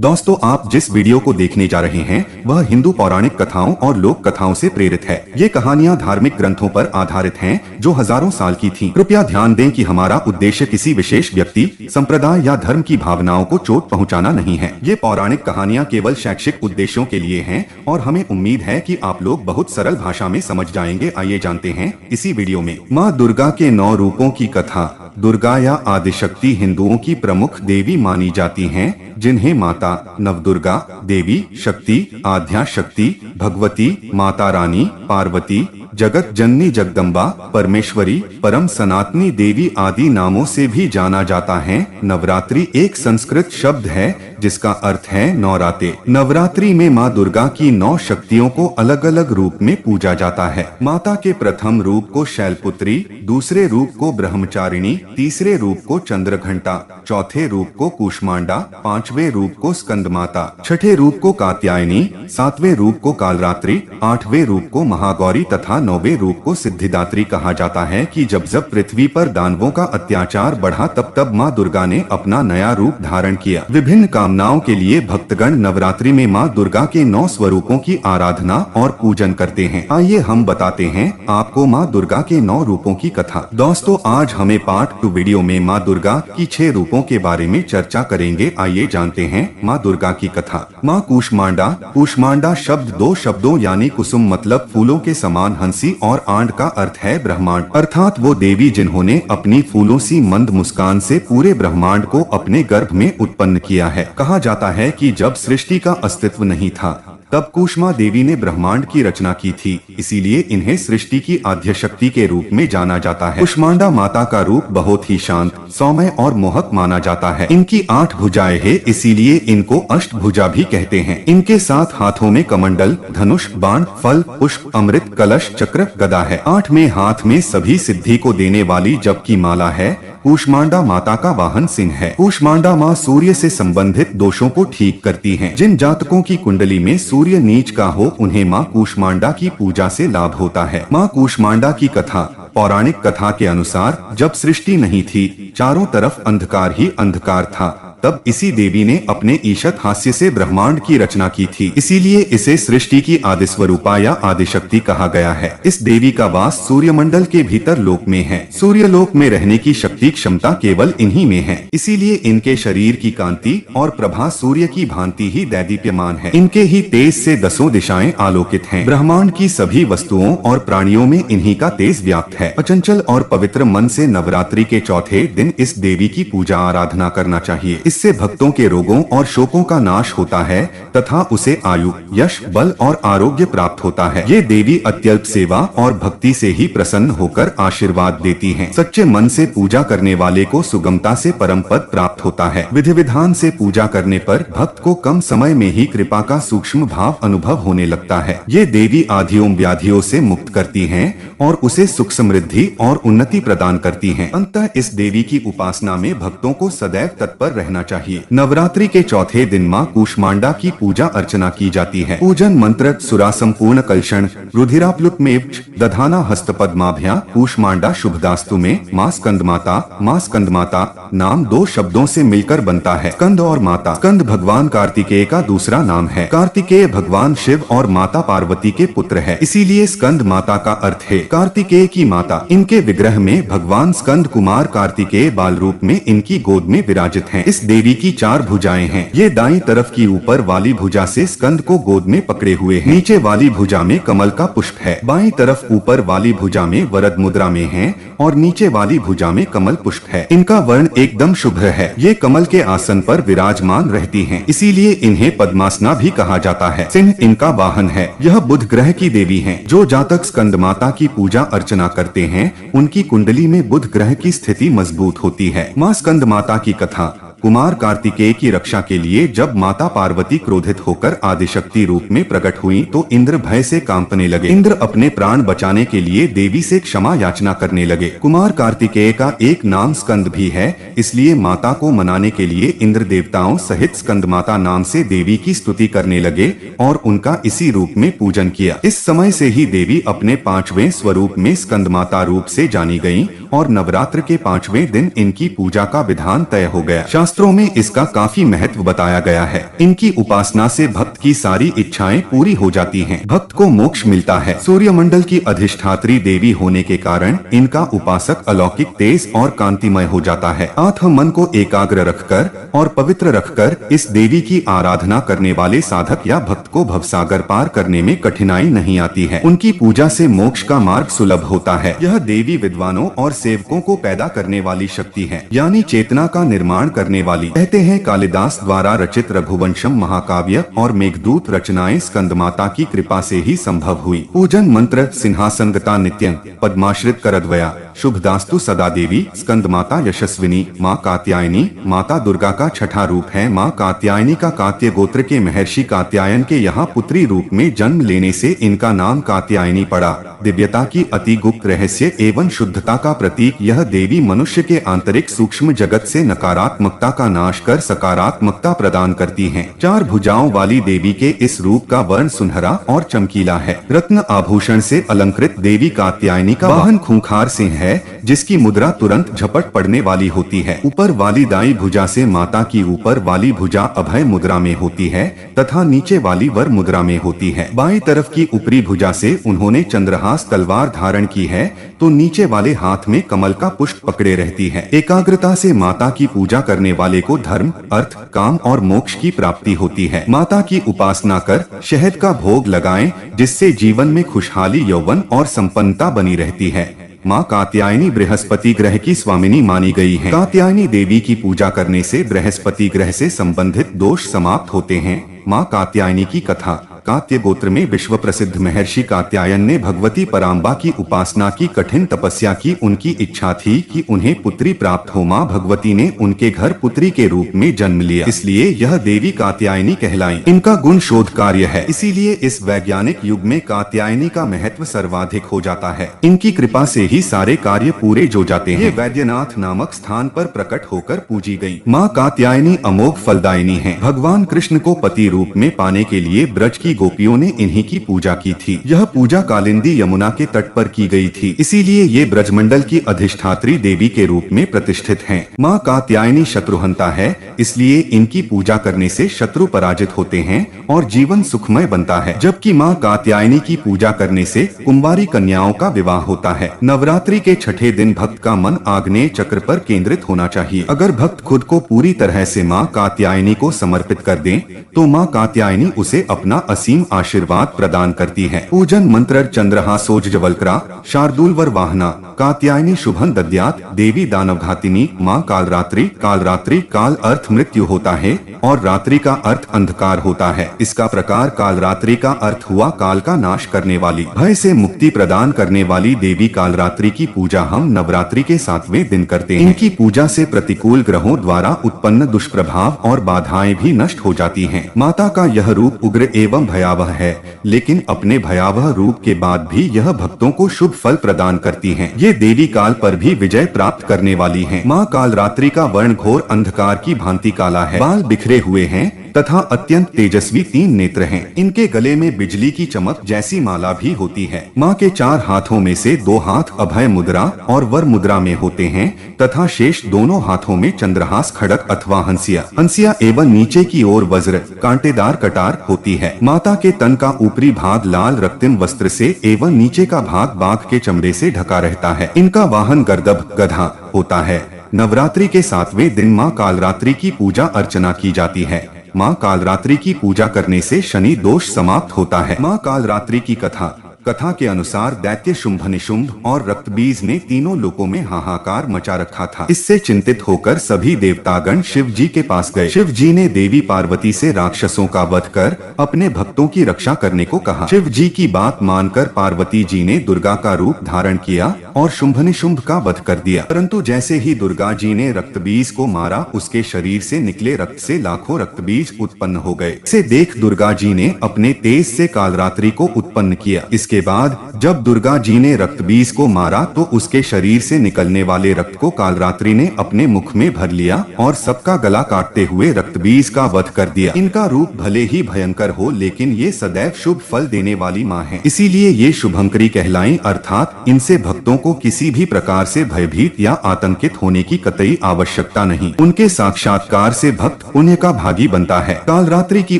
दोस्तों, आप जिस वीडियो को देखने जा रहे हैं वह हिंदू पौराणिक कथाओं और लोक कथाओं से प्रेरित है। ये कहानियाँ धार्मिक ग्रंथों पर आधारित हैं जो हजारों साल की थीं। कृपया ध्यान दें कि हमारा उद्देश्य किसी विशेष व्यक्ति, संप्रदाय या धर्म की भावनाओं को चोट पहुंचाना नहीं है। ये पौराणिक कहानियाँ केवल शैक्षिक उद्देश्यों के लिए हैं और हमें उम्मीद है कि आप लोग बहुत सरल भाषा में समझ जाएंगे। आइए जानते हैं इसी वीडियो में। माँ दुर्गा के 9 रूपों की कथा। दुर्गा या आदिशक्ति हिंदुओं की प्रमुख देवी मानी जाती हैं, जिन्हें माता नवदुर्गा, देवी शक्ति, आद्या शक्ति, भगवती, माता रानी, पार्वती, जगत जननी जगदम्बा, परमेश्वरी, परम सनातनी देवी आदि नामों से भी जाना जाता है। नवरात्रि एक संस्कृत शब्द है जिसका अर्थ है नवराते। नवरात्रि में माँ दुर्गा की 9 शक्तियों को अलग अलग रूप में पूजा जाता है। माता के प्रथम रूप को शैलपुत्री, दूसरे रूप को ब्रह्मचारिणी, तीसरे रूप को चंद्रघंटा, चौथे रूप को कूष्मांडा, पांचवें रूप को स्कंदमाता, छठे रूप को कात्यायनी, सातवें रूप को कालरात्रि, आठवें रूप को महागौरी तथा 9वें रूप को सिद्धिदात्री कहा जाता है कि जब पृथ्वी पर दानवों का अत्याचार बढ़ा तब माँ दुर्गा ने अपना नया रूप धारण किया। विभिन्न कामनाओं के लिए भक्तगण नवरात्रि में माँ दुर्गा के 9 स्वरूपों की आराधना और पूजन करते हैं। आइए हम बताते हैं आपको माँ दुर्गा के 9 रूपों की कथा। दोस्तों, आज हमें पार्ट 2 वीडियो में माँ दुर्गा की 6 रूपों के बारे में चर्चा करेंगे। आइए जानते हैं माँ दुर्गा की कथा। माँ कूष्मांडा। कूष्मांडा शब्द 2 शब्दों यानी कुसुम मतलब फूलों के समान हंसी और आंड का अर्थ है ब्रह्मांड, अर्थात वो देवी जिन्होंने अपनी फूलों सी मंद मुस्कान से पूरे ब्रह्मांड को अपने गर्भ में उत्पन्न किया है। कहा जाता है कि जब सृष्टि का अस्तित्व नहीं था तब कूष्मा देवी ने ब्रह्मांड की रचना की थी, इसीलिए इन्हें सृष्टि की आद्य शक्ति के रूप में जाना जाता है। कूष्मांडा माता का रूप बहुत ही शांत, सौम्य और मोहक माना जाता है। इनकी 8 भुजाएं हैं, इसीलिए इनको अष्टभुजा भी कहते हैं। इनके 7 हाथों में कमंडल, धनुष, बाण, फल, पुष्प, अमृत, कलश, चक्र, गदा है। 8वें हाथ में सभी सिद्धि को देने वाली जप की माला है। कूष्मांडा माता का वाहन सिंह है। कूष्मांडा माँ सूर्य से संबंधित दोषों को ठीक करती हैं। जिन जातकों की कुंडली में सूर्य नीच का हो उन्हें माँ कूष्मांडा की पूजा से लाभ होता है। माँ कूष्मांडा की कथा। पौराणिक कथा के अनुसार जब सृष्टि नहीं थी, चारों तरफ अंधकार ही अंधकार था, तब इसी देवी ने अपने ईशत हास्य से ब्रह्मांड की रचना की थी, इसीलिए इसे सृष्टि की आदि स्वरूपा या आदिशक्ति कहा गया है। इस देवी का वास सूर्यमंडल के भीतर लोक में है। सूर्य लोक में रहने की शक्ति क्षमता केवल इन्हीं में है, इसीलिए इनके शरीर की कांति और प्रभा सूर्य की भांति ही दैदीप्यमान है। इनके ही तेज से 10 दिशाएं आलोकित हैं। ब्रह्मांड की सभी वस्तुओं और प्राणियों में इन्हीं का तेज व्याप्त है। अचंचल और पवित्र मन से नवरात्रि के चौथे दिन इस देवी की पूजा आराधना करना चाहिए। इससे भक्तों के रोगों और शोकों का नाश होता है तथा उसे आयु, यश, बल और आरोग्य प्राप्त होता है। ये देवी अत्यल्प सेवा और भक्ति से ही प्रसन्न होकर आशीर्वाद देती हैं। सच्चे मन से पूजा करने वाले को सुगमता से परम पद प्राप्त होता है। विधि विधान से पूजा करने पर भक्त को कम समय में ही कृपा का सूक्ष्म भाव अनुभव होने लगता है। ये देवी आधियों व्याधियों से मुक्त करती हैं और उसे सुख समृद्धि और उन्नति प्रदान करती हैं। अंततः इस देवी की उपासना में भक्तों को सदैव तत्पर रहना चाहिए। नवरात्रि के चौथे दिन माँ कूष्मांडा की पूजा अर्चना की जाती है। पूजन मंत्र सुरा संपूर्ण कलशण रुधिराप्लुतमेव दधाना हस्तपद्माभ्या कूष्मांडा शुभदास्तु में माँ स्कंदमाता नाम 2 शब्दों से मिलकर बनता है। स्कंद और माता। स्कंद भगवान कार्तिकेय का दूसरा नाम है। कार्तिकेय भगवान शिव और माता पार्वती के पुत्र है, इसीलिए स्कंद माता का अर्थ है कार्तिकेय की माता। इनके विग्रह में भगवान स्कंद कुमार कार्तिकेय बाल रूप में इनकी गोद में विराजित हैं। इस देवी की 4 भुजाएं हैं। ये दाईं तरफ की ऊपर वाली भुजा से स्कंद को गोद में पकड़े हुए हैं। नीचे वाली भुजा में कमल का पुष्प है। बाईं तरफ ऊपर वाली भुजा में वरद मुद्रा में है और नीचे वाली भुजा में कमल पुष्प है। इनका वर्ण एकदम शुभ है। ये कमल के आसन पर विराजमान रहती हैं, इसीलिए इन्हें पद्मासना भी कहा जाता है। सिंह इनका वाहन है। यह बुध ग्रह की देवी हैं। जो जातक स्कंद माता की पूजा अर्चना करते हैं उनकी कुंडली में बुध ग्रह की स्थिति मजबूत होती है। माँ स्कंद माता की कथा। कुमार कार्तिकेय की रक्षा के लिए जब माता पार्वती क्रोधित होकर आदिशक्ति रूप में प्रकट हुई तो इंद्र भय से कांपने लगे। इंद्र अपने प्राण बचाने के लिए देवी से क्षमा याचना करने लगे। कुमार कार्तिकेय का एक नाम स्कंद भी है, इसलिए माता को मनाने के लिए इंद्र देवताओं सहित स्कंद माता नाम से देवी की स्तुति करने लगे और उनका इसी रूप में पूजन किया। इस समय से ही देवी अपने 5वें स्वरूप में स्कंद माता रूप से जानी गयी और नवरात्र के 5वें दिन इनकी पूजा का विधान तय हो गया। शास्त्रों में इसका काफी महत्व बताया गया है। इनकी उपासना से भक्त की सारी इच्छाएं पूरी हो जाती हैं। भक्त को मोक्ष मिलता है। सूर्यमंडल की अधिष्ठात्री देवी होने के कारण इनका उपासक अलौकिक, तेज और कांतिमय हो जाता है। आत्म मन को एकाग्र रखकर और पवित्र रखकर इस देवी की आराधना करने वाले साधक या भक्त को भवसागर पार करने में कठिनाई नहीं आती है। उनकी पूजा से मोक्ष का मार्ग सुलभ होता है। यह देवी विद्वानों और सेवकों को पैदा करने वाली शक्ति है, यानी चेतना का निर्माण करने वाली। कहते हैं कालिदास द्वारा रचित रघुवंशम महाकाव्य और मेघदूत रचनाएं स्कंदमाता की कृपा से ही संभव हुई। पूजन मंत्र सिंहासनगता नित्यं पद्माश्रित करद्वया शुभदास्तु सदा देवी। स्कंदमाता यशस्विनी, माँ कात्यायनी माता दुर्गा का छठा रूप है। माँ कात्यायनी का कात्य गोत्र के महर्षि कात्यायन के यहाँ पुत्री रूप में जन्म लेने से इनका नाम कात्यायनी पड़ा। दिव्यता की अति गुप्त रहस्य एवं शुद्धता का प्रतीक यह देवी मनुष्य के आंतरिक सूक्ष्म जगत से नकारात्मकता का नाश कर सकारात्मकता प्रदान करती हैं। चार भुजाओं वाली देवी के इस रूप का वर्ण सुनहरा और चमकीला है। रत्न आभूषण से अलंकृत देवी कात्यायनी का वाहन खूंखार सिंह है, जिसकी मुद्रा तुरंत झपट पड़ने वाली होती है। ऊपर वाली दाई भुजा से माता की ऊपर वाली भुजा अभय मुद्रा में होती है तथा नीचे वाली वर मुद्रा में होती है। बाईं तरफ की ऊपरी भुजा से उन्होंने चंद्रहास तलवार धारण की है तो नीचे वाले हाथ में कमल का पुष्प पकड़े रहती है। एकाग्रता से माता की पूजा करने वाले को धर्म, अर्थ, काम और मोक्ष की प्राप्ति होती है। माता की उपासना कर शहद का भोग लगाएं, जिससे जीवन में खुशहाली, यौवन और संपन्नता बनी रहती है। माँ कात्यायनी बृहस्पति ग्रह की स्वामिनी मानी गई है। कात्यायनी देवी की पूजा करने से बृहस्पति ग्रह से संबंधित दोष समाप्त होते हैं। माँ कात्यायनी की कथा। कात्य गोत्र में विश्व प्रसिद्ध महर्षि कात्यायन ने भगवती पराम्बा की उपासना की कठिन तपस्या की। उनकी इच्छा थी कि उन्हें पुत्री प्राप्त हो। माँ भगवती ने उनके घर पुत्री के रूप में जन्म लिया, इसलिए यह देवी कात्यायनी कहलाई। इनका गुण शोध कार्य है, इसीलिए इस वैज्ञानिक युग में कात्यायनी का महत्व सर्वाधिक हो जाता है। इनकी कृपा से ही सारे कार्य पूरे जो जाते हैं। ये वैद्यनाथ नामक स्थान पर प्रकट होकर पूजी गयी। माँ कात्यायनी अमोघ फलदायिनी है। भगवान कृष्ण को पति रूप में पाने के लिए ब्रज की गोपियों ने इन्हीं की पूजा की थी। यह पूजा कालिंदी यमुना के तट पर की गई थी, इसीलिए ये ब्रजमंडल की अधिष्ठात्री देवी के रूप में प्रतिष्ठित हैं। माँ कात्यायनी शत्रुहंता है, इसलिए इनकी पूजा करने से शत्रु पराजित होते हैं और जीवन सुखमय बनता है। जबकि माँ कात्यायनी की पूजा करने से कुंवारी कन्याओं का विवाह होता है। नवरात्रि के छठे दिन भक्त का मन आग्नेय चक्र पर केंद्रित होना चाहिए। अगर भक्त खुद को पूरी तरह से माँ कात्यायनी को समर्पित कर दें, तो माँ कात्यायनी उसे अपना असीम आशीर्वाद प्रदान करती है। पूजन मंत्र चंद्रहासोज्ज्वलकरा शार्दूलवर वाहना कात्यायनी शुभं दद्यात् देवी दानवघातिनी। माँ कालरात्रि। कालरात्रि काल अर्थ मृत्यु होता है और रात्रि का अर्थ अंधकार होता है। इसका प्रकार कालरात्रि का अर्थ हुआ काल का नाश करने वाली, भय से मुक्ति प्रदान करने वाली देवी कालरात्रि की पूजा हम नवरात्रि के 7वें दिन करते हैं। इनकी पूजा से प्रतिकूल ग्रहों द्वारा उत्पन्न दुष्प्रभाव और बाधाएं भी नष्ट हो जाती हैं। माता का यह रूप उग्र एवं भयावह है, लेकिन अपने भयावह रूप के बाद भी यह भक्तों को शुभ फल प्रदान करती हैं। ये देवी काल पर भी विजय प्राप्त करने वाली हैं। माँ कालरात्रि का वर्ण घोर अंधकार की भांति काला है। बाल बिखरे हुए हैं तथा अत्यंत तेजस्वी 3 नेत्र हैं। इनके गले में बिजली की चमक जैसी माला भी होती है। माँ के 4 हाथों में से 2 हाथ अभय मुद्रा और वर मुद्रा में होते हैं तथा शेष दोनों हाथों में चंद्रहास, खड़ग अथवा हंसिया एवं नीचे की ओर वज्र कांटेदार कटार होती है। माता के तन का ऊपरी भाग लाल रक्तिम वस्त्र से एवं नीचे का भाग बाघ के चमड़े से ढका रहता है। इनका वाहन गर्दभ गधा होता है। नवरात्रि के 7वें दिन माँ कालरात्रि की पूजा अर्चना की जाती है। माँ कालरात्रि की पूजा करने से शनि दोष समाप्त होता है। माँ कालरात्रि की कथा के अनुसार दैत्य शुंभ निशुंभ और रक्तबीज ने तीनों लोकों में हाहाकार मचा रखा था। इससे चिंतित होकर सभी देवतागण शिव जी के पास गए। शिव जी ने देवी पार्वती से राक्षसों का वध कर अपने भक्तों की रक्षा करने को कहा। शिव जी की बात मानकर पार्वती जी ने दुर्गा का रूप धारण किया और शुंभ निशुंभ का वध कर दिया। परंतु जैसे ही दुर्गा जी ने रक्तबीज को मारा, उसके शरीर से निकले रक्त से लाखों रक्तबीज उत्पन्न हो गए। इसे देख दुर्गा जी ने अपने तेज से कालरात्रि को उत्पन्न किया। इसके बाद जब दुर्गा जी ने रक्तबीज को मारा तो उसके शरीर से निकलने वाले रक्त को कालरात्रि ने अपने मुख में भर लिया और सबका गला काटते हुए रक्तबीज का वध कर दिया। इनका रूप भले ही भयंकर हो लेकिन ये सदैव शुभ फल देने वाली माँ है, इसीलिए ये शुभंकरी कहलाई, अर्थात इनसे भक्तों को किसी भी प्रकार से भयभीत या आतंकित होने की कतई आवश्यकता नहीं। उनके साक्षात्कार से भक्त पुण्य का भागी बनता है। कालरात्रि की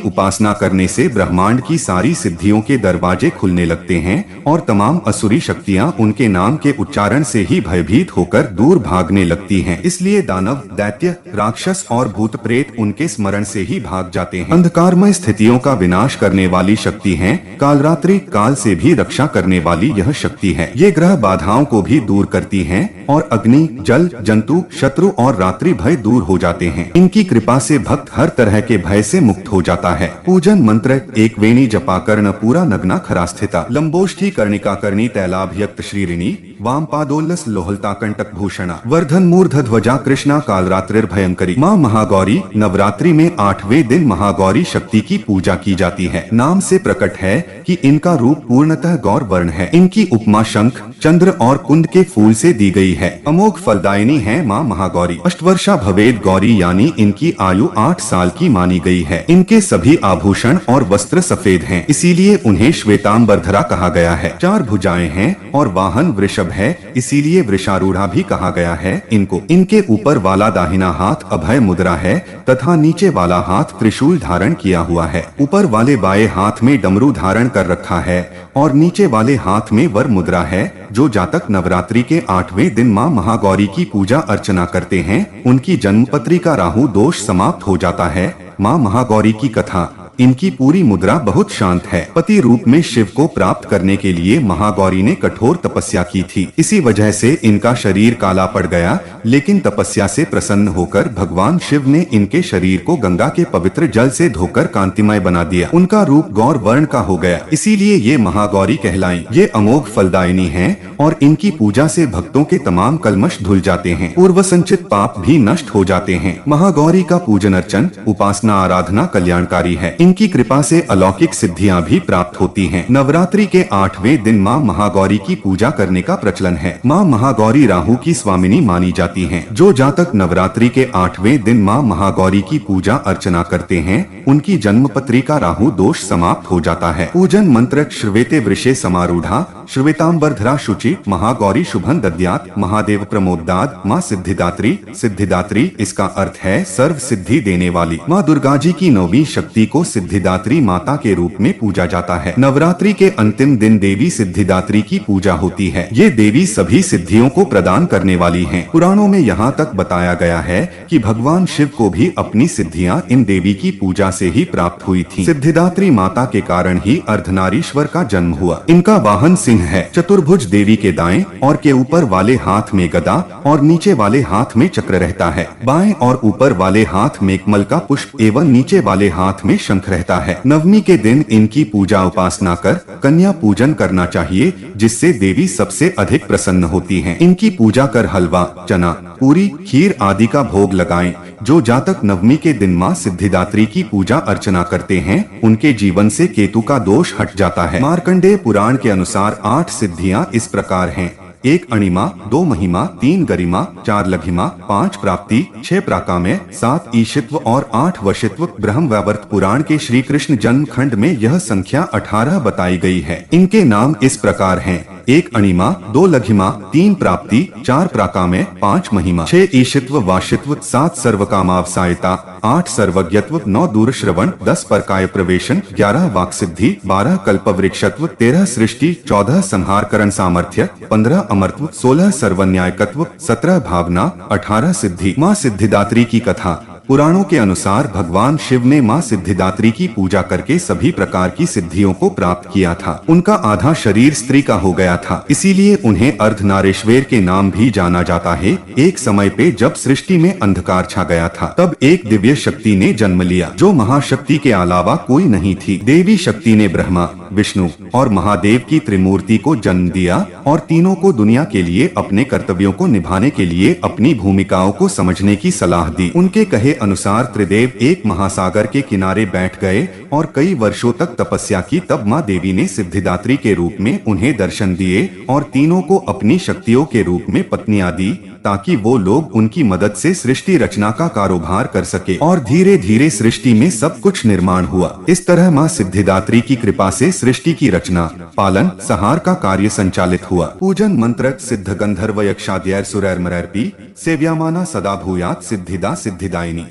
उपासना करने से ब्रह्मांड की सारी सिद्धियों के दरवाजे खुलने लगते हैं और तमाम असुरी शक्तियाँ उनके नाम के उच्चारण से ही भयभीत होकर दूर भागने लगती हैं। इसलिए दानव, दैत्य, राक्षस और भूत प्रेत उनके स्मरण से ही भाग जाते हैं। अंधकारमय स्थितियों का विनाश करने वाली शक्ति है कालरात्रि। काल से भी रक्षा करने वाली यह शक्ति है। ये ग्रह बाधाओं को भी दूर करती है और अग्नि, जल, जंतु, शत्रु और रात्रि भय दूर हो जाते हैं। इनकी कृपा से भक्त हर तरह के भय से मुक्त हो जाता है। पूजन मंत्र: एक वेणी जपाकर्ण पूरा नग्ना खरास्थिता लंबोष्ठी कर्णिका कर्णी तैलाभ्यक्त श्रीरिणी वाम पादोल्लस लोहलता कंटक भूषणा वर्धन मूर्ध ध्वजा कृष्णा कालरात्रिर भयंकरी। माँ महागौरी। नवरात्रि में 8वें दिन महागौरी शक्ति की पूजा की जाती है। नाम से प्रकट है कि इनका रूप पूर्णतः गौर वर्ण है। इनकी उपमा शंख, चंद्र और कुंद के फूल से दी गई है। अमोघ फलदायिनी है माँ महागौरी। अष्टवर्षा भवेद गौरी यानी इनकी आयु 8 साल की मानी गई है। इनके सभी आभूषण और वस्त्र सफेद हैं, इसीलिए उन्हें श्वेतांबरधरा कहा गया है। 4 भुजाएं हैं और वाहन वृषभ है, इसीलिए वृषारूढ़ा भी कहा गया है इनको। इनके ऊपर वाला दाहिना हाथ अभय मुद्रा है तथा नीचे वाला हाथ त्रिशूल धारण किया हुआ है। ऊपर वाले बाएं हाथ में डमरू धारण कर रखा है और नीचे वाले हाथ में वर मुद्रा है। जो जातक नवरात्रि के 8वें दिन माँ महागौरी की पूजा अर्चना करते हैं उनकी जन्मपत्री का राहु दोष समाप्त हो जाता है। माँ महागौरी की कथा: इनकी पूरी मुद्रा बहुत शांत है। पति रूप में शिव को प्राप्त करने के लिए महागौरी ने कठोर तपस्या की थी। इसी वजह से इनका शरीर काला पड़ गया, लेकिन तपस्या से प्रसन्न होकर भगवान शिव ने इनके शरीर को गंगा के पवित्र जल से धोकर कांतिमय बना दिया। उनका रूप गौर वर्ण का हो गया, इसीलिए ये महागौरी कहलाई। ये अमोघ फलदायिनी है और इनकी पूजा से भक्तों के तमाम कलमश धुल जाते हैं, पूर्व संचित पाप भी नष्ट हो जाते हैं। महागौरी का पूजन अर्चन, उपासना, आराधना कल्याणकारी है। इनकी कृपा से अलौकिक सिद्धियां भी प्राप्त होती हैं। नवरात्रि के 8वें दिन माँ महागौरी की पूजा करने का प्रचलन है। माँ महागौरी राहु की स्वामिनी मानी जाती हैं। जो जातक नवरात्रि के 8वें दिन माँ महागौरी की पूजा अर्चना करते हैं उनकी जन्मपत्री का राहु दोष समाप्त हो जाता है। पूजन मंत्र: श्वेते वृषे समारूढ़ा श्वेतांबरधरा शुचि महागौरी शुभन दद्यात महादेव प्रमोदाद माँ सिद्धिदात्री। सिद्धिदात्री इसका अर्थ है सर्व सिद्धि देने वाली। माँ दुर्गा जी की 9वीं शक्ति को सिद्धिदात्री माता के रूप में पूजा जाता है। नवरात्रि के अंतिम दिन देवी सिद्धिदात्री की पूजा होती है। ये देवी सभी सिद्धियों को प्रदान करने वाली हैं। पुराणों में यहाँ तक बताया गया है कि भगवान शिव को भी अपनी सिद्धियाँ इन देवी की पूजा से ही प्राप्त हुई थी। सिद्धिदात्री माता के कारण ही अर्धनारीश्वर का जन्म हुआ। इनका वाहन सिंह है। चतुर्भुज देवी के दाएं और के ऊपर वाले हाथ में गदा और नीचे वाले हाथ में चक्र रहता है। बाएं और ऊपर वाले हाथ में कमल का पुष्प एवं नीचे वाले हाथ में शंख रहता है। नवमी के दिन इनकी पूजा उपासना कर कन्या पूजन करना चाहिए, जिससे देवी सबसे अधिक प्रसन्न होती हैं। इनकी पूजा कर हलवा, चना, पूरी, खीर आदि का भोग लगाएं। जो जातक नवमी के दिन माँ सिद्धिदात्री की पूजा अर्चना करते हैं उनके जीवन से केतु का दोष हट जाता है। मार्कंडेय पुराण के अनुसार 8 सिद्धियाँ इस प्रकार हैं: 1 अणिमा, 2 महिमा, 3 गरिमा, 4 लघिमा, 5 प्राप्ति, 6 प्राकाम्य, 7 ईशित्व और 8 वशित्व। ब्रह्म वैवर्त पुराण के श्री कृष्ण जन्म खंड में यह संख्या 18 बताई गई है। इनके नाम इस प्रकार हैं: 1 अणिमा, 2 लघिमा, 3 प्राप्ति, 4 प्राकाम्य, 5 महिमा, 6 ईशित्व वाशित्व, 7 सर्वकामावसायिता, 8 सर्वज्ञत्व, 9 दूरश्रवण, 10 परकाय प्रवेशन, 11 वाक्सिद्धि, 12 कल्पवृक्षत्व, 13 सृष्टि, 14 संहारकरण सामर्थ्य, 15 अमरत्व, 16 सर्वन्यायकत्व, 17 भावना, 18 सिद्धि। माँ सिद्धिदात्री की कथा: पुराणों के अनुसार भगवान शिव ने माँ सिद्धिदात्री की पूजा करके सभी प्रकार की सिद्धियों को प्राप्त किया था। उनका आधा शरीर स्त्री का हो गया था, इसीलिए उन्हें अर्धनारीश्वर के नाम भी जाना जाता है। एक समय पे जब सृष्टि में अंधकार छा गया था तब एक दिव्य शक्ति ने जन्म लिया, जो महाशक्ति के अलावा कोई नहीं थी। देवी शक्ति ने ब्रह्मा, विष्णु और महादेव की त्रिमूर्ति को जन्म दिया और तीनों को दुनिया के लिए अपने कर्तव्यों को निभाने के लिए अपनी भूमिकाओं को समझने की सलाह दी। उनके कहे अनुसार त्रिदेव एक महासागर के किनारे बैठ गए और कई वर्षों तक तपस्या की। तब माँ देवी ने सिद्धिदात्री के रूप में उन्हें दर्शन दिए और तीनों को अपनी शक्तियों के रूप में पत्नियां दी, ताकि वो लोग उनकी मदद से सृष्टि रचना का कारोबार कर सके। और धीरे धीरे सृष्टि में सब कुछ निर्माण हुआ। इस तरह माँ सिद्धिदात्री की कृपा से सृष्टि की रचना, पालन, संहार का कार्य संचालित हुआ। पूजन मंत्र सिद्ध गंधर्व यक्षाद्यैर सुरैर्मरैर्पि सेव्यमाना सदा भूयात् सिद्धिदा सिद्धिदायिनी।